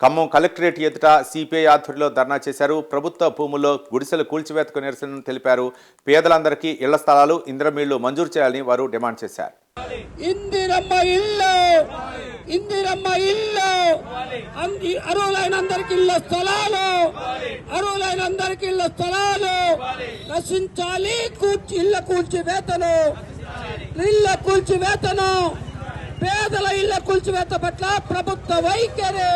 Khammam collectorate ఎదుట CPI ఆధ్వర్యంలో ధర్నా చేశారు. ప్రభుత్వ భూముల్లో గుడిసెలు కూల్చివేతకు నిరసన తెలిపారు. పేదలందరికీ ఇళ్ల స్థలాలు, ఇందిరమ్మ మంజూరు చేయాలని వారు డిమాండ్ చేశారు. ఇందిరమ్మ ఇల్లు అర్హులైనందరికి ఇళ్ల స్థలాలు నశించాలి. ఇళ్ల కూల్చివేతను పేదల ఇళ్ల కూల్చివేత పట్ల ప్రభుత్వ వైఖరి.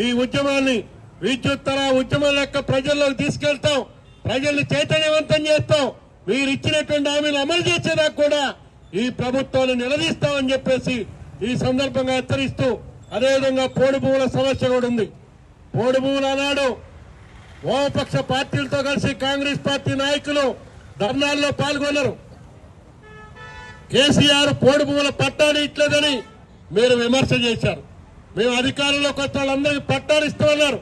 ఈ ఉద్యమాన్ని విద్యుత్తర ఉద్యమం లెక్క ప్రజల్లోకి తీసుకెళ్తాం, ప్రజల్ని చైతన్యవంతం చేస్తాం. మీరు ఇచ్చినటువంటి హామీలు అమలు చేసేదాకా కూడా ఈ ప్రభుత్వాన్ని నిలదీస్తామని చెప్పేసి ఈ సందర్భంగా హెచ్చరిస్తూ, అదేవిధంగా పోడు భూముల సమస్య కూడా ఉంది. పోడు భూములు అన్నాడు వామపక్ష పార్టీలతో కలిసి కాంగ్రెస్ పార్టీ నాయకులు ధర్నాల్లో పాల్గొన్నారు. కేసీఆర్ పోడు భూముల పట్టాలు ఇట్లేదని మీరు విమర్శ చేశారు. మేము అధికారంలోకి వచ్చే వాళ్ళందరికీ పట్టాలు ఇస్తామన్నారు.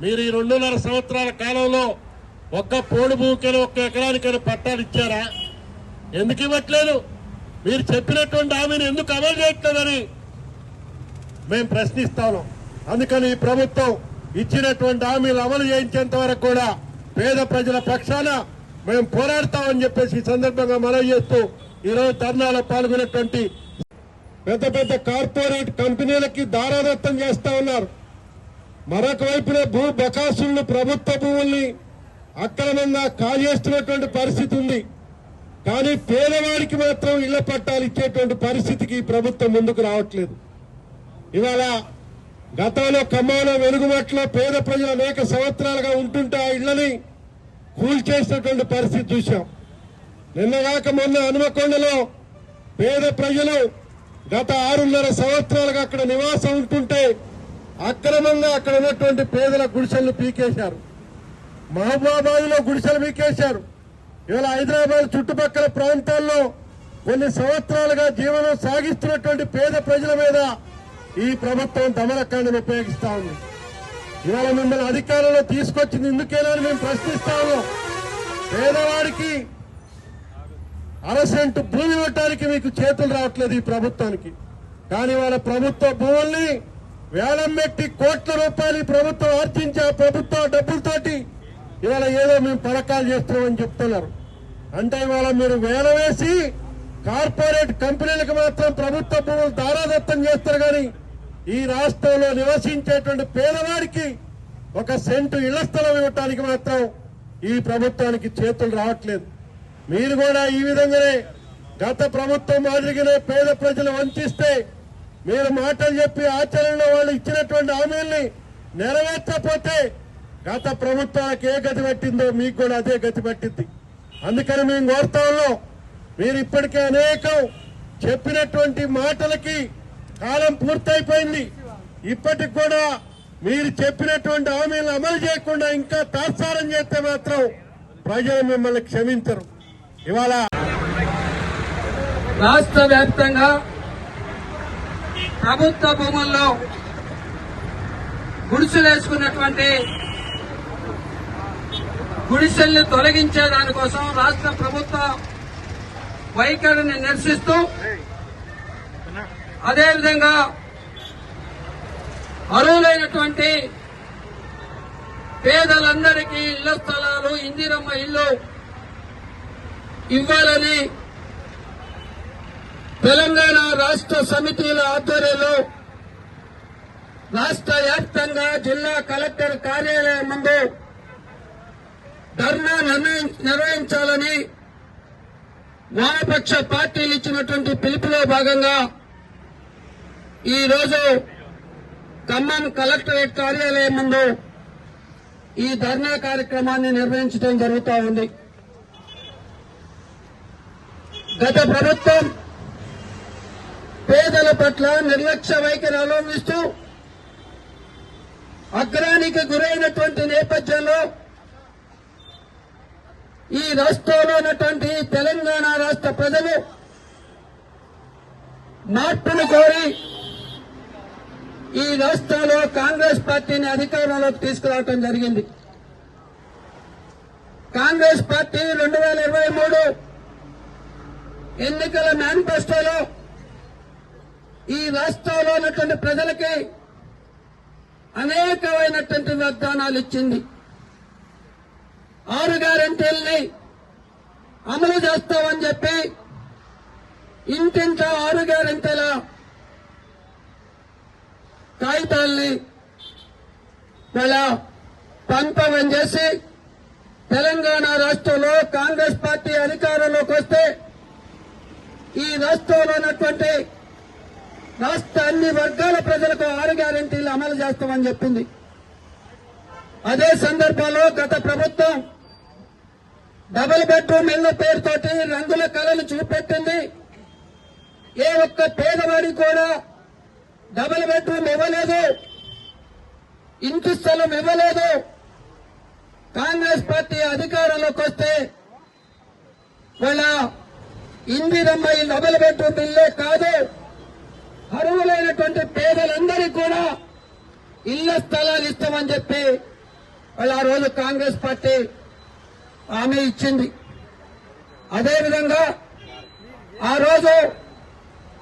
మీరు ఈ 2.5 సంవత్సరాల కాలంలో ఒక్క పోడు భూమికైనా, ఒక్క ఎకరానికైనా పట్టాలు ఇచ్చారా? ఎందుకు ఇవ్వట్లేదు? మీరు చెప్పినటువంటి హామీని ఎందుకు అమలు చేయట్లేదని మేము ప్రశ్నిస్తాము. అందుకని ఈ ప్రభుత్వం ఇచ్చినటువంటి హామీలు అమలు చేయించేంత వరకు కూడా పేద ప్రజల పక్షాన మేము పోరాడతామని చెప్పేసి ఈ సందర్భంగా మనవి చేస్తూ, ఈరోజు ధర్నాలో పాల్గొనేటువంటి పెద్ద పెద్ద కార్పొరేట్ కంపెనీలకి దారాదత్తం చేస్తా ఉన్నారు. మరొక వైపున భూ బకాసులను, ప్రభుత్వ భూముల్ని అక్రమంగా కాజేస్తున్నటువంటి పరిస్థితి ఉంది. కానీ పేదవాడికి మాత్రం ఇళ్ల పట్టాలు ఇచ్చేటువంటి పరిస్థితికి ఈ ప్రభుత్వం ముందుకు రావట్లేదు. ఇవాళ గతంలో ఖమ్మంలో, వెలుగుమట్లో పేద ప్రజలు అనేక సంవత్సరాలుగా ఉంటుంటే ఆ ఇళ్లని కూల్చేసినటువంటి పరిస్థితి చూశాం. నిన్నగాక మొన్న హనుమకొండలో పేద ప్రజలు గత 6.5 సంవత్సరాలుగా అక్కడ నివాసం ఉంటుంటే అక్రమంగా అక్కడ ఉన్నటువంటి పేదల గుడిసెలను పీకేశారు. మహబూబాబాద్ లో గుడిసెలు పీకేశారు. ఇవాళ హైదరాబాద్ చుట్టుపక్కల ప్రాంతాల్లో కొన్ని సంవత్సరాలుగా జీవనం సాగిస్తున్నటువంటి పేద ప్రజల మీద ఈ ప్రభుత్వం దమనకాండను ఉపయోగిస్తా ఉంది. ఇవాళ మిమ్మల్ని అధికారంలో తీసుకొచ్చింది ఎందుకేనా మేము ప్రశ్నిస్తా ఉన్నాం. పేదవాడికి 1/2 సెంటు భూమి ఇవ్వటానికి మీకు చేతులు రావట్లేదు ఈ ప్రభుత్వానికి. కానీ వాళ్ళ ప్రభుత్వ భూముల్ని వేలం పెట్టి కోట్ల రూపాయలు ఈ ప్రభుత్వం ఆర్జించి ఆ ప్రభుత్వ డబ్బులతోటి ఇవాళ ఏదో మేము పథకాలు చేస్తున్నామని చెప్తున్నారు. అంటే ఇవాళ మీరు వేలం వేసి కార్పొరేట్ కంపెనీలకు మాత్రం ప్రభుత్వ భూములు దారాదత్తం చేస్తారు. కానీ ఈ రాష్ట్రంలో నివసించేటువంటి పేదవాడికి 1 సెంటు ఇళ్ల స్థలం ఇవ్వటానికి మాత్రం ఈ ప్రభుత్వానికి చేతులు రావట్లేదు. మీరు కూడా ఈ విధంగానే గత ప్రభుత్వం మాదిరిగానే పేద ప్రజలు వంచిస్తే, మీరు మాటలు చెప్పి ఆచరణలో వాళ్ళు ఇచ్చినటువంటి హామీల్ని నెరవేర్చకపోతే గత ప్రభుత్వానికి ఏ గతి పట్టిందో మీకు కూడా అదే గతి పట్టింది. అందుకని మేము కోరుతా ఉన్నాం, మీరు ఇప్పటికే అనేకం చెప్పినటువంటి మాటలకి కాలం పూర్తయిపోయింది. ఇప్పటికి కూడా మీరు చెప్పినటువంటి హామీలను అమలు చేయకుండా ఇంకా తాత్సారం చేస్తే మాత్రం ప్రజలు మిమ్మల్ని క్షమించరు. ఇవాళ రాష్ట్ర వ్యాప్తంగా ప్రభుత్వ భూముల్లో గుడిసెలు వేసుకున్నటువంటి గుడిసెల్ని తొలగించే దానికోసం రాష్ట్ర ప్రభుత్వ వైఖరిని నిరసిస్తూ, అదేవిధంగా అర్హులైనటువంటి పేదలందరికీ ఇళ్ల స్థలాలు, ఇందిరమ్మ ఇల్లు ఇవ్వాలని తెలంగాణ రాష్ట్ర సమితిల ఆధ్వర్యంలో రాష్ట్ర వ్యాప్తంగా జిల్లా కలెక్టర్ కార్యాలయం ముందు ధర్నా నిర్వహించాలని వామపక్ష పార్టీలు ఇచ్చినటువంటి పిలుపులో భాగంగా ఈరోజు ఖమ్మం కలెక్టరేట్ కార్యాలయం ముందు ఈ ధర్నా కార్యక్రమాన్ని నిర్వహించడం జరుగుతూ ఉంది. గత ప్రభుత్వం పేదల పట్ల నిర్లక్ష్య వైఖరి అవలంబిస్తూ అగ్రానికి గురైనటువంటి నేపథ్యంలో ఈ రాష్ట్రంలో ఉన్నటువంటి తెలంగాణ రాష్ట్ర ప్రజలు మార్పును కోరి ఈ రాష్ట్రంలో కాంగ్రెస్ పార్టీని అధికారంలోకి తీసుకురావడం జరిగింది. కాంగ్రెస్ పార్టీ 2023 ఎన్నికల మేనిఫెస్టోలో ఈ రాష్ట్రంలో ఉన్నటువంటి ప్రజలకి అనేకమైనటువంటి వాగ్దానాలు ఇచ్చింది. 6 గ్యారెంటీల్ని అమలు చేస్తామని చెప్పి ఇంటింట 6 గ్యారెంటీల కాగితాల్ని వాళ్ళ పంపమని చేసి తెలంగాణ రాష్ట్రంలో కాంగ్రెస్ పార్టీ అధికారంలోకి వస్తే ఈ రాష్ట్రంలో ఉన్నటువంటి రాష్ట్ర అన్ని వర్గాల ప్రజలకు 6 గ్యారెంటీలు అమలు చేస్తామని చెప్పింది. అదే సందర్భంలో గత ప్రభుత్వం డబుల్ బెడ్రూమ్ ఇళ్ల పేరుతోటి రంగుల కళలు చూపెట్టింది. ఏ ఒక్క పేదవాడికి కూడా డబుల్ బెడ్రూమ్ ఇవ్వలేదు, ఇంటి స్థలం ఇవ్వలేదు. కాంగ్రెస్ పార్టీ అధికారంలోకి వస్తే వాళ్ళ ఇందిరమ్మ ఈ డబుల్ బెడ్రూమ్ ఇల్లే కాదు, అర్హులైనటువంటి పేదలందరికీ కూడా ఇళ్ల స్థలాలు ఇస్తామని చెప్పి వాళ్ళు ఆ రోజు కాంగ్రెస్ పార్టీ హామీ ఇచ్చింది. అదేవిధంగా ఆ రోజు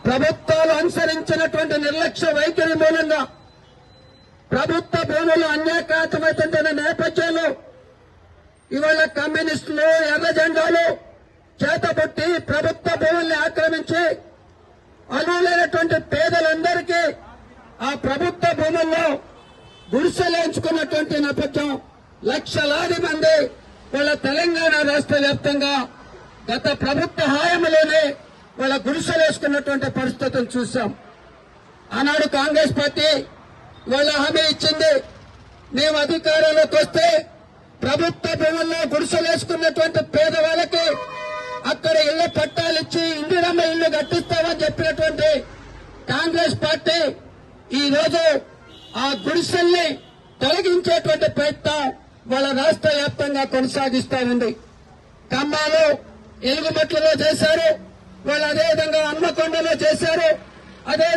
ప్రభుత్వాలు అనుసరించినటువంటి నిర్లక్ష్య వైఖరి మూలంగా ప్రభుత్వ భూములు అన్యాక్రాంతమవుతుంటున్న నేపథ్యంలో ఇవాళ కమ్యూనిస్టులు ఎర్ర జెండాలు చేతబుట్టి ప్రభుత్వ భూముల్ని ఆక్రమించి అర్హులైనటువంటి పేదలందరికీ ఆ ప్రభుత్వ భూముల్లో గుడిసెలేంచుకున్నటువంటి నేపథ్యం. లక్షలాది మంది వాళ్ళ తెలంగాణ రాష్ట్ర వ్యాప్తంగా గత ప్రభుత్వ హాయంలోనే వాళ్ళ గుడిసెలేసుకున్నటువంటి పరిస్థితులు చూశాం. ఆనాడు కాంగ్రెస్ పార్టీ వాళ్ళ హామీ ఇచ్చింది, మేము అధికారంలోకి వస్తే ప్రభుత్వ భూముల్లో గుడిసెలేసుకున్నటువంటి పేదవాళ్ళకి అక్కడ ఇళ్ల పట్టాలిచ్చి ఇందిరమ్మ ఇల్లు కట్టిస్తామని చెప్పినటువంటి కాంగ్రెస్ పార్టీ ఈ రోజు ఆ గుడిసెల్ని తొలగించేటువంటి ప్రయత్నం వాళ్ళ రాష్ట్ర వ్యాప్తంగా కొనసాగిస్తా ఉంది. ఖమ్మాలో ఎలుగుమట్లలో చేశారు, వాళ్ళు అదేవిధంగా హన్మకొండలో చేశారు. అదే